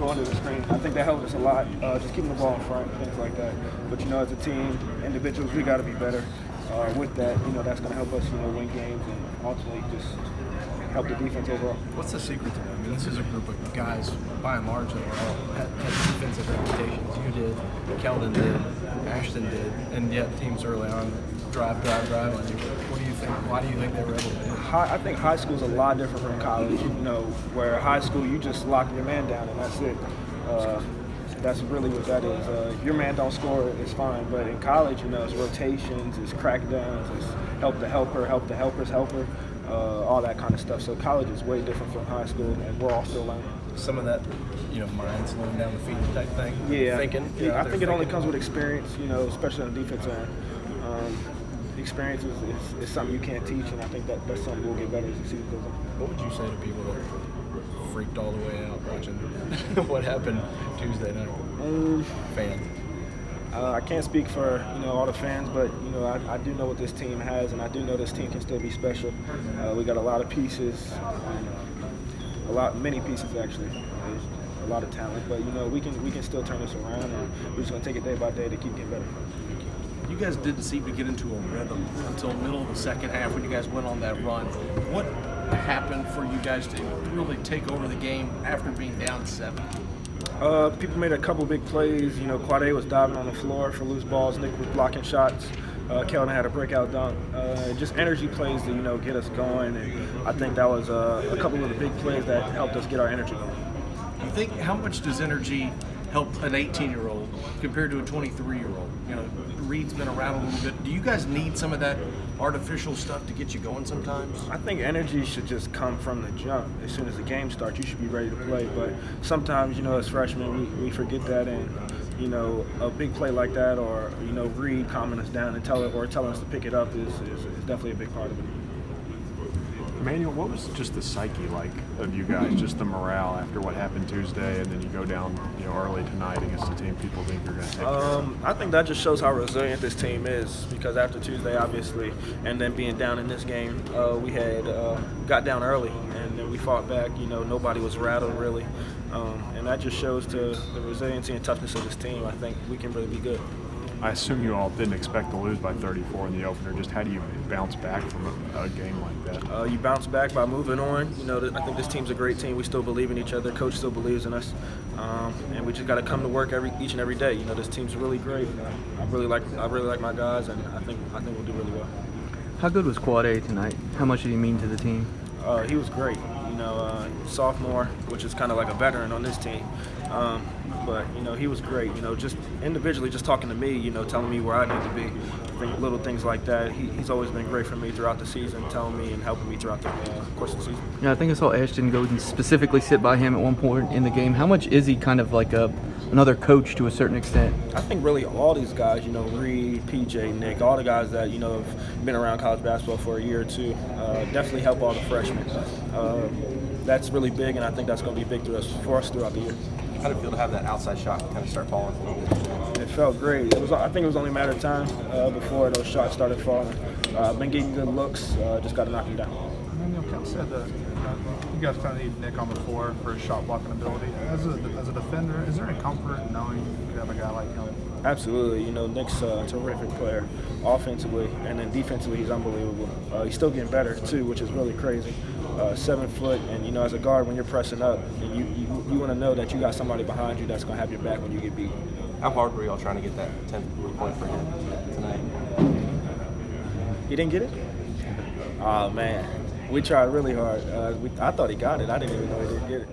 go under the screen. I think that helped us a lot, just keeping the ball in front, things like that. But, as a team, individuals, we got to be better. With that, that's going to help us, win games and ultimately just help the defense overall. What's the secret to that? I mean, this is a group of guys, by and large, that all had defensive reputations. You did, Keldon did, Ashton did, and yet teams early on drive. What do you think? Why do you think they were able to do it? I think high school is a lot different from college, where high school you just lock your man down and that's it. That's really what that is. Your man don't score, it's fine. But in college, it's rotations, it's crackdowns, it's help the helper, help the helper's helper, all that kind of stuff. So college is way different from high school, and we're all still learning. Some of that, mind slowing down the feet type thing. Yeah, thinking. I think it only comes with experience. Especially on the defensive end. Experience is something you can't teach, and I think that's something we'll get better as the season goes on. What would you say to people that freaked all the way out watching what happened Tuesday night? Fans. I can't speak for all the fans, but I do know what this team has, and I do know this team can still be special. We got a lot of pieces, many pieces actually. There's a lot of talent, but we can still turn this around, and we're just gonna take it day by day to keep getting better. You guys didn't seem to get into a rhythm until middle of the second half when you guys went on that run. What happened for you guys to really take over the game after being down 7? People made a couple big plays. Quade was diving on the floor for loose balls. Nick was blocking shots. Keldon had a breakout dunk. Just energy plays to get us going. And I think that was a couple of the big plays that helped us get our energy going. You think how much does energy help an 18-year-old compared to a 23-year-old? Reed's been around a little bit. Do you guys need some of that artificial stuff to get you going sometimes? I think energy should just come from the jump. As soon as the game starts, you should be ready to play. But sometimes, as freshmen, we forget that, and a big play like that, or Reed calming us down and telling us to pick it up is definitely a big part of it. Immanuel, what was just the psyche like of you guys, just the morale after what happened Tuesday, and then you go down, early tonight against a team people think you're going to take care of? I think that just shows how resilient this team is, because after Tuesday, obviously, and then being down in this game, we had got down early, and then we fought back. Nobody was rattled really, and that just shows to the resiliency and toughness of this team. I think we can really be good. I assume you all didn't expect to lose by 34 in the opener. Just how do you bounce back from a game like that? You bounce back by moving on. I think this team's a great team. We still believe in each other. Coach still believes in us, and we just got to come to work each and every day. This team's really great. I really like my guys, and I think we'll do really well. How good was Quade tonight? How much did he mean to the team? He was great. Sophomore, which is kind of like a veteran on this team. But he was great. Just individually, just talking to me, telling me where I need to be. I think little things like that. He's always been great for me throughout the season, telling me and helping me throughout the course of the season. Yeah, I think I saw Ashton go and specifically sit by him at one point in the game. How much is he kind of like another coach to a certain extent? I think really all these guys, Reed, PJ, Nick, all the guys that have been around college basketball for a year or two, definitely help all the freshmen. That's really big, and I think that's going to be big for us throughout the year. How did it feel to have that outside shot kind of start falling a little bit? It felt great. I think it was only a matter of time before those shots started falling. Been getting good looks, just got to knock them down. Immanuel kind of said that you guys kind of need Nick on the floor for his shot blocking ability. As a defender, is there any comfort in knowing you have a guy like him? Absolutely. Nick's a terrific player offensively, and then defensively he's unbelievable. He's still getting better too, which is really crazy. 7 foot, and as a guard, when you're pressing up, you want to know that you got somebody behind you that's going to have your back when you get beat. How hard were y'all trying to get that 10th point for him tonight? He didn't get it? Oh man, we tried really hard. I thought he got it. I didn't even know he didn't get it.